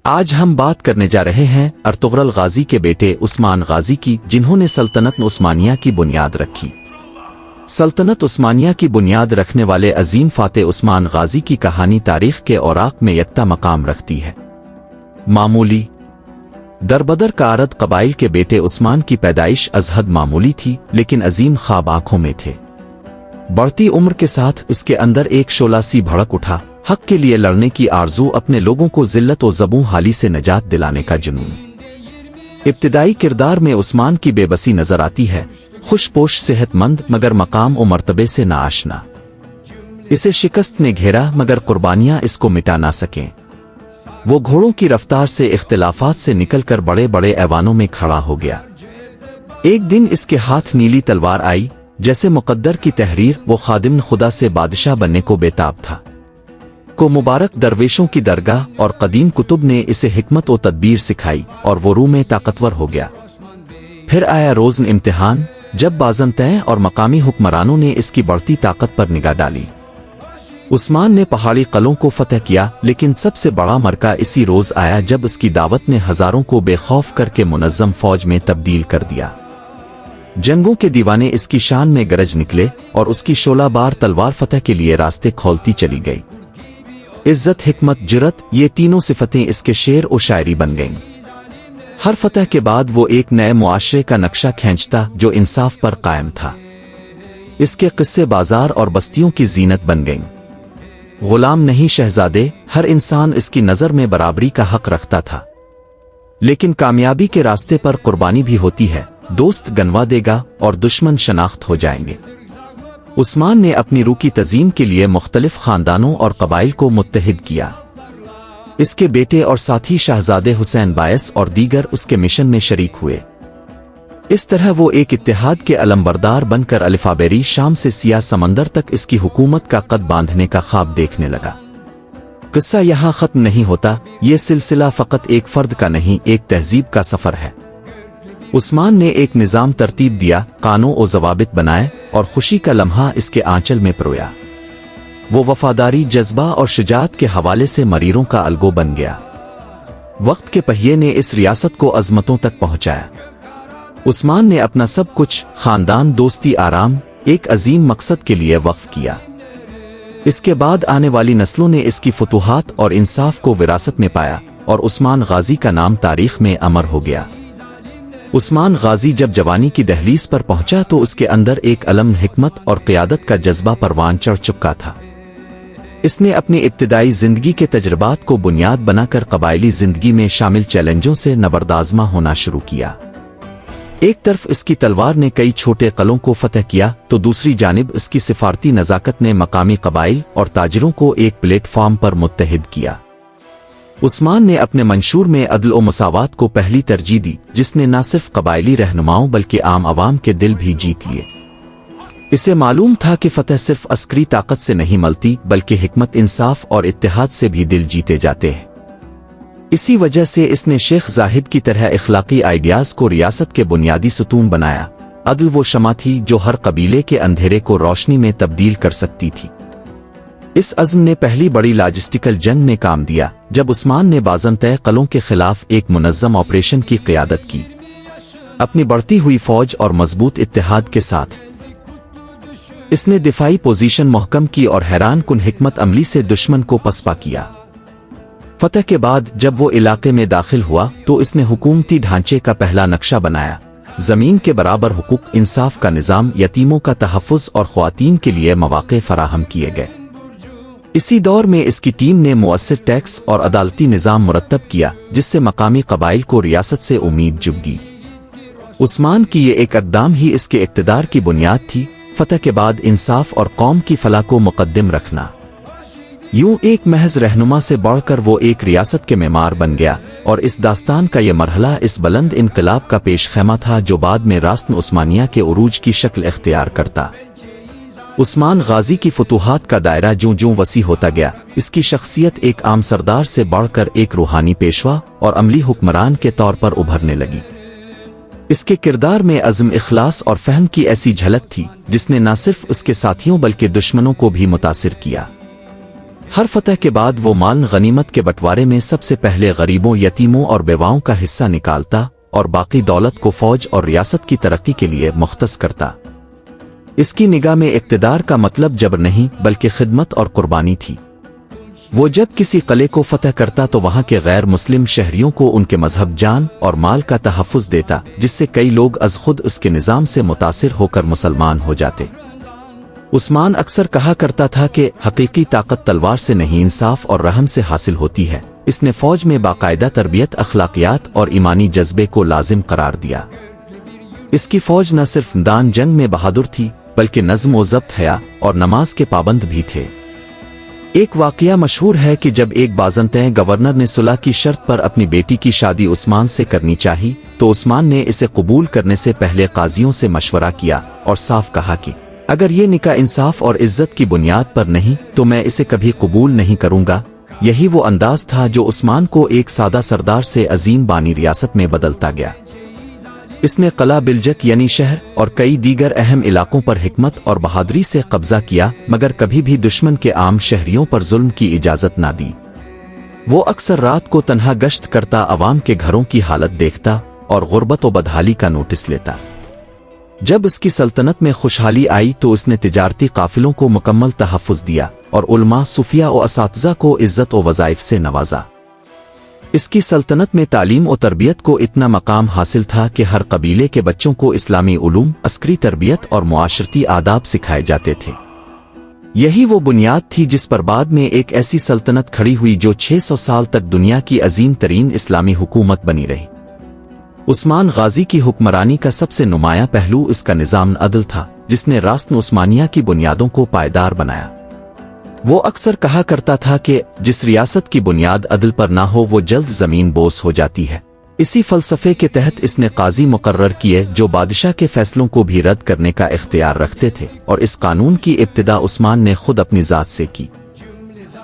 آج ہم بات کرنے جا رہے ہیں ارطغرل غازی کے بیٹے عثمان غازی کی، جنہوں نے سلطنت عثمانیہ کی بنیاد رکھی۔ سلطنت عثمانیہ کی بنیاد رکھنے والے عظیم فاتح عثمان غازی کی کہانی تاریخ کے اوراق میں یکتا مقام رکھتی ہے۔ معمولی دربدر کارد قبائل کے بیٹے عثمان کی پیدائش از حد معمولی تھی، لیکن عظیم خواب آنکھوں میں تھے۔ بڑھتی عمر کے ساتھ اس کے اندر ایک شعلہ سی بھڑک اٹھا، حق کے لیے لڑنے کی آرزو، اپنے لوگوں کو ذلت و زبوں حالی سے نجات دلانے کا جنون۔ ابتدائی کردار میں عثمان کی بے بسی نظر آتی ہے، خوش پوش، صحت مند، مگر مقام و مرتبے سے ناآشنا۔ اسے شکست نے گھیرا، مگر قربانیاں اس کو مٹا نہ سکیں۔ وہ گھوڑوں کی رفتار سے، اختلافات سے نکل کر بڑے بڑے ایوانوں میں کھڑا ہو گیا۔ ایک دن اس کے ہاتھ نیلی تلوار آئی، جیسے مقدر کی تحریر۔ وہ خادم خدا سے بادشاہ بننے کو بےتاب تھا۔ کو مبارک درویشوں کی درگاہ اور قدیم کتب نے اسے حکمت و تدبیر سکھائی، اور وہ روح میں طاقتور ہو گیا۔ پھر آیا روزن امتحان، جب بازنطین اور مقامی حکمرانوں نے اس کی بڑھتی طاقت پر نگاہ ڈالی۔ عثمان نے پہاڑی قلعوں کو فتح کیا، لیکن سب سے بڑا مرکہ اسی روز آیا جب اس کی دعوت نے ہزاروں کو بے خوف کر کے منظم فوج میں تبدیل کر دیا۔ جنگوں کے دیوانے اس کی شان میں گرج نکلے، اور اس کی شعلہ بار تلوار فتح کے لیے راستے کھولتی چلی گئی۔ عزت، حکمت، جرت، یہ تینوں صفتیں اس کے شعر و شاعری بن گئیں۔ ہر فتح کے بعد وہ ایک نئے معاشرے کا نقشہ کھینچتا جو انصاف پر قائم تھا۔ اس کے قصے بازار اور بستیوں کی زینت بن گئیں۔ غلام نہیں شہزادے، ہر انسان اس کی نظر میں برابری کا حق رکھتا تھا۔ لیکن کامیابی کے راستے پر قربانی بھی ہوتی ہے، دوست گنوا دے گا اور دشمن شناخت ہو جائیں گے۔ عثمان نے اپنی روح کی تزئین کے لیے مختلف خاندانوں اور قبائل کو متحد کیا۔ اس کے بیٹے اور ساتھی شہزادے حسین باعث اور دیگر اس کے مشن میں شریک ہوئے۔ اس طرح وہ ایک اتحاد کے علمبردار بن کر الفابیری شام سے سیاہ سمندر تک اس کی حکومت کا قد باندھنے کا خواب دیکھنے لگا۔ قصہ یہاں ختم نہیں ہوتا، یہ سلسلہ فقط ایک فرد کا نہیں، ایک تہذیب کا سفر ہے۔ عثمان نے ایک نظام ترتیب دیا، قانون و ضوابط بنائے، اور خوشی کا لمحہ اس کے آنچل میں پرویا۔ وہ وفاداری، جذبہ اور شجاعت کے حوالے سے مریروں کا الگو بن گیا۔ وقت کے پہیے نے اس ریاست کو عظمتوں تک پہنچایا۔ عثمان نے اپنا سب کچھ، خاندان، دوستی، آرام، ایک عظیم مقصد کے لیے وقف کیا۔ اس کے بعد آنے والی نسلوں نے اس کی فتوحات اور انصاف کو وراثت میں پایا، اور عثمان غازی کا نام تاریخ میں امر ہو گیا۔ عثمان غازی جب جوانی کی دہلیز پر پہنچا تو اس کے اندر ایک علم، حکمت اور قیادت کا جذبہ پروان چڑھ چکا تھا۔ اس نے اپنی ابتدائی زندگی کے تجربات کو بنیاد بنا کر قبائلی زندگی میں شامل چیلنجوں سے نبردآزما ہونا شروع کیا۔ ایک طرف اس کی تلوار نے کئی چھوٹے قلعوں کو فتح کیا، تو دوسری جانب اس کی سفارتی نزاکت نے مقامی قبائل اور تاجروں کو ایک پلیٹ فارم پر متحد کیا۔ عثمان نے اپنے منشور میں عدل و مساوات کو پہلی ترجیح دی، جس نے نہ صرف قبائلی رہنماؤں بلکہ عام عوام کے دل بھی جیت لیے۔ اسے معلوم تھا کہ فتح صرف عسکری طاقت سے نہیں ملتی، بلکہ حکمت، انصاف اور اتحاد سے بھی دل جیتے جاتے ہیں۔ اسی وجہ سے اس نے شیخ زاہد کی طرح اخلاقی آئیڈیاز کو ریاست کے بنیادی ستون بنایا۔ عدل وہ شمع تھی جو ہر قبیلے کے اندھیرے کو روشنی میں تبدیل کر سکتی تھی۔ اس عزم نے پہلی بڑی لاجسٹیکل جنگ میں کام دیا، جب عثمان نے بازنطین قلعوں کے خلاف ایک منظم آپریشن کی قیادت کی۔ اپنی بڑھتی ہوئی فوج اور مضبوط اتحاد کے ساتھ اس نے دفاعی پوزیشن محکم کی اور حیران کن حکمت عملی سے دشمن کو پسپا کیا۔ فتح کے بعد جب وہ علاقے میں داخل ہوا تو اس نے حکومتی ڈھانچے کا پہلا نقشہ بنایا، زمین کے برابر حقوق، انصاف کا نظام، یتیموں کا تحفظ اور خواتین کے لیے مواقع فراہم کیے گئے۔ اسی دور میں اس کی ٹیم نے مؤثر ٹیکس اور عدالتی نظام مرتب کیا، جس سے مقامی قبائل کو ریاست سے امید جگ گئی۔ عثمان کی یہ ایک اقدام ہی اس کے اقتدار کی بنیاد تھی، فتح کے بعد انصاف اور قوم کی فلاح کو مقدم رکھنا۔ یوں ایک محض رہنما سے بڑھ کر وہ ایک ریاست کے معمار بن گیا، اور اس داستان کا یہ مرحلہ اس بلند انقلاب کا پیش خیمہ تھا جو بعد میں راستن عثمانیہ کے عروج کی شکل اختیار کرتا۔ عثمان غازی کی فتوحات کا دائرہ جوں جوں وسیع ہوتا گیا، اس کی شخصیت ایک عام سردار سے بڑھ کر ایک روحانی پیشوا اور عملی حکمران کے طور پر ابھرنے لگی۔ اس کے کردار میں عزم، اخلاص اور فہم کی ایسی جھلک تھی جس نے نہ صرف اس کے ساتھیوں بلکہ دشمنوں کو بھی متاثر کیا۔ ہر فتح کے بعد وہ مال غنیمت کے بٹوارے میں سب سے پہلے غریبوں، یتیموں اور بیواؤں کا حصہ نکالتا اور باقی دولت کو فوج اور ریاست کی ترقی کے لیے مختص کرتا۔ اس کی نگاہ میں اقتدار کا مطلب جبر نہیں بلکہ خدمت اور قربانی تھی۔ وہ جب کسی قلعے کو فتح کرتا تو وہاں کے غیر مسلم شہریوں کو ان کے مذہب، جان اور مال کا تحفظ دیتا، جس سے کئی لوگ از خود اس کے نظام سے متاثر ہو کر مسلمان ہو جاتے۔ عثمان اکثر کہا کرتا تھا کہ حقیقی طاقت تلوار سے نہیں، انصاف اور رحم سے حاصل ہوتی ہے۔ اس نے فوج میں باقاعدہ تربیت، اخلاقیات اور ایمانی جذبے کو لازم قرار دیا۔ اس کی فوج نہ صرف میدان جنگ میں بہادر تھی بلکہ نظم و ضبط، حیا اور نماز کے پابند بھی تھے۔ ایک واقعہ مشہور ہے کہ جب ایک بازنطین گورنر نے صلح کی شرط پر اپنی بیٹی کی شادی عثمان سے کرنی چاہی تو عثمان نے اسے قبول کرنے سے پہلے قاضیوں سے مشورہ کیا اور صاف کہا کہ اگر یہ نکاح انصاف اور عزت کی بنیاد پر نہیں تو میں اسے کبھی قبول نہیں کروں گا۔ یہی وہ انداز تھا جو عثمان کو ایک سادہ سردار سے عظیم بانی ریاست میں بدلتا گیا۔ اس نے قلعہ بلجک یعنی شہر اور کئی دیگر اہم علاقوں پر حکمت اور بہادری سے قبضہ کیا، مگر کبھی بھی دشمن کے عام شہریوں پر ظلم کی اجازت نہ دی۔ وہ اکثر رات کو تنہا گشت کرتا، عوام کے گھروں کی حالت دیکھتا اور غربت و بدحالی کا نوٹس لیتا۔ جب اس کی سلطنت میں خوشحالی آئی تو اس نے تجارتی قافلوں کو مکمل تحفظ دیا اور علماء، صوفیاء و اساتذہ کو عزت و وظائف سے نوازا۔ اس کی سلطنت میں تعلیم و تربیت کو اتنا مقام حاصل تھا کہ ہر قبیلے کے بچوں کو اسلامی علوم، عسکری تربیت اور معاشرتی آداب سکھائے جاتے تھے۔ یہی وہ بنیاد تھی جس پر بعد میں ایک ایسی سلطنت کھڑی ہوئی جو 600 سال تک دنیا کی عظیم ترین اسلامی حکومت بنی رہی۔ عثمان غازی کی حکمرانی کا سب سے نمایاں پہلو اس کا نظام عدل تھا، جس نے راستن عثمانیہ کی بنیادوں کو پائیدار بنایا۔ وہ اکثر کہا کرتا تھا کہ جس ریاست کی بنیاد عدل پر نہ ہو وہ جلد زمین بوس ہو جاتی ہے۔ اسی فلسفے کے تحت اس نے قاضی مقرر کیے جو بادشاہ کے فیصلوں کو بھی رد کرنے کا اختیار رکھتے تھے، اور اس قانون کی ابتدا عثمان نے خود اپنی ذات سے کی۔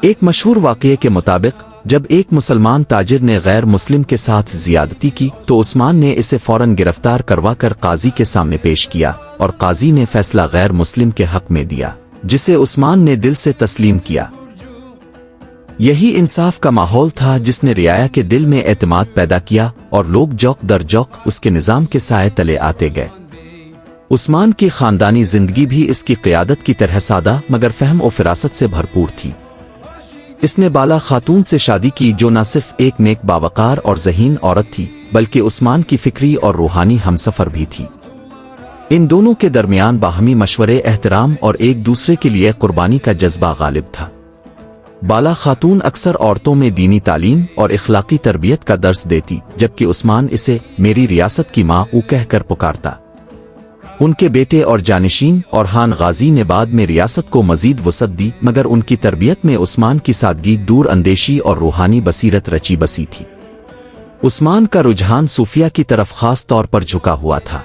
ایک مشہور واقعے کے مطابق جب ایک مسلمان تاجر نے غیر مسلم کے ساتھ زیادتی کی تو عثمان نے اسے فوراً گرفتار کروا کر قاضی کے سامنے پیش کیا، اور قاضی نے فیصلہ غیر مسلم کے حق میں دیا، جسے عثمان نے دل سے تسلیم کیا۔ یہی انصاف کا ماحول تھا جس نے رعایا کے دل میں اعتماد پیدا کیا، اور لوگ جوق در جوق اس کے نظام کے سائے تلے آتے گئے۔ عثمان کی خاندانی زندگی بھی اس کی قیادت کی طرح سادہ مگر فہم و فراست سے بھرپور تھی۔ اس نے بالا خاتون سے شادی کی جو نہ صرف ایک نیک، باوقار اور ذہین عورت تھی بلکہ عثمان کی فکری اور روحانی ہمسفر بھی تھی۔ ان دونوں کے درمیان باہمی مشورے، احترام اور ایک دوسرے کے لیے قربانی کا جذبہ غالب تھا۔ بالا خاتون اکثر عورتوں میں دینی تعلیم اور اخلاقی تربیت کا درس دیتی، جبکہ عثمان اسے میری ریاست کی ماں کہہ کر پکارتا۔ ان کے بیٹے اور جانشین اورحان غازی نے بعد میں ریاست کو مزید وسعت دی، مگر ان کی تربیت میں عثمان کی سادگی، دور اندیشی اور روحانی بصیرت رچی بسی تھی۔ عثمان کا رجحان صوفیہ کی طرف خاص طور پر جھکا ہوا تھا۔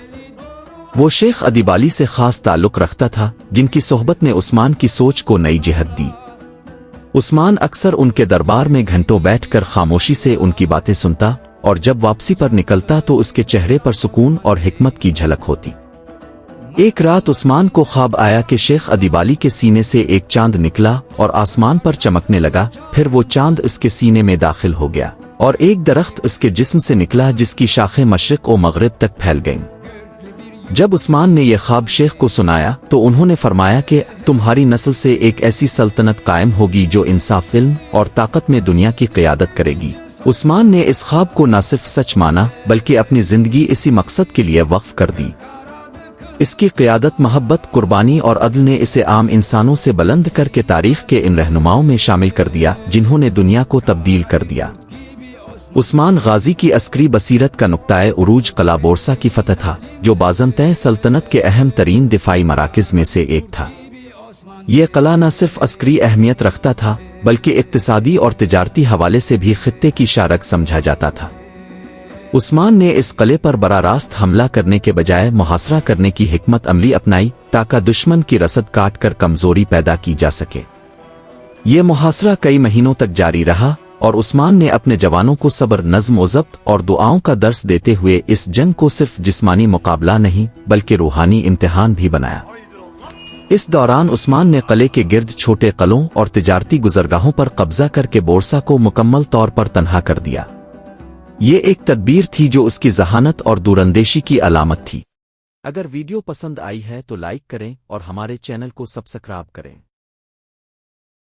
وہ شیخ ادیبالی سے خاص تعلق رکھتا تھا، جن کی صحبت نے عثمان کی سوچ کو نئی جہت دی۔ عثمان اکثر ان کے دربار میں گھنٹوں بیٹھ کر خاموشی سے ان کی باتیں سنتا، اور جب واپسی پر نکلتا تو اس کے چہرے پر سکون اور حکمت کی جھلک ہوتی۔ ایک رات عثمان کو خواب آیا کہ شیخ ادیبالی کے سینے سے ایک چاند نکلا اور آسمان پر چمکنے لگا، پھر وہ چاند اس کے سینے میں داخل ہو گیا، اور ایک درخت اس کے جسم سے نکلا جس کی شاخیں مشرق و مغرب تک پھیل گئیں۔ جب عثمان نے یہ خواب شیخ کو سنایا تو انہوں نے فرمایا کہ تمہاری نسل سے ایک ایسی سلطنت قائم ہوگی جو انصاف، علم اور طاقت میں دنیا کی قیادت کرے گی۔ عثمان نے اس خواب کو نہ صرف سچ مانا بلکہ اپنی زندگی اسی مقصد کے لیے وقف کر دی۔ اس کی قیادت، محبت، قربانی اور عدل نے اسے عام انسانوں سے بلند کر کے تاریخ کے ان رہنماؤں میں شامل کر دیا جنہوں نے دنیا کو تبدیل کر دیا۔ عثمان غازی کی عسکری بصیرت کا نقطۂ عروج قلعہ بورسا کی فتح تھا، جو بازنطین سلطنت کے اہم ترین دفاعی مراکز میں سے ایک تھا۔ یہ قلعہ نہ صرف عسکری اہمیت رکھتا تھا بلکہ اقتصادی اور تجارتی حوالے سے بھی خطے کی شارک سمجھا جاتا تھا۔ عثمان نے اس قلعے پر براہ راست حملہ کرنے کے بجائے محاصرہ کرنے کی حکمت عملی اپنائی تاکہ دشمن کی رسد کاٹ کر کمزوری پیدا کی جا سکے۔ یہ محاصرہ کئی مہینوں تک جاری رہا، اور عثمان نے اپنے جوانوں کو صبر، نظم و ضبط اور دعاؤں کا درس دیتے ہوئے اس جنگ کو صرف جسمانی مقابلہ نہیں بلکہ روحانی امتحان بھی بنایا۔ اس دوران عثمان نے قلعے کے گرد چھوٹے قلعوں اور تجارتی گزرگاہوں پر قبضہ کر کے بورسا کو مکمل طور پر تنہا کر دیا۔ یہ ایک تدبیر تھی جو اس کی ذہانت اور دوراندیشی کی علامت تھی۔ اگر ویڈیو پسند آئی ہے تو لائک کریں اور ہمارے چینل کو سبسکرائب کریں۔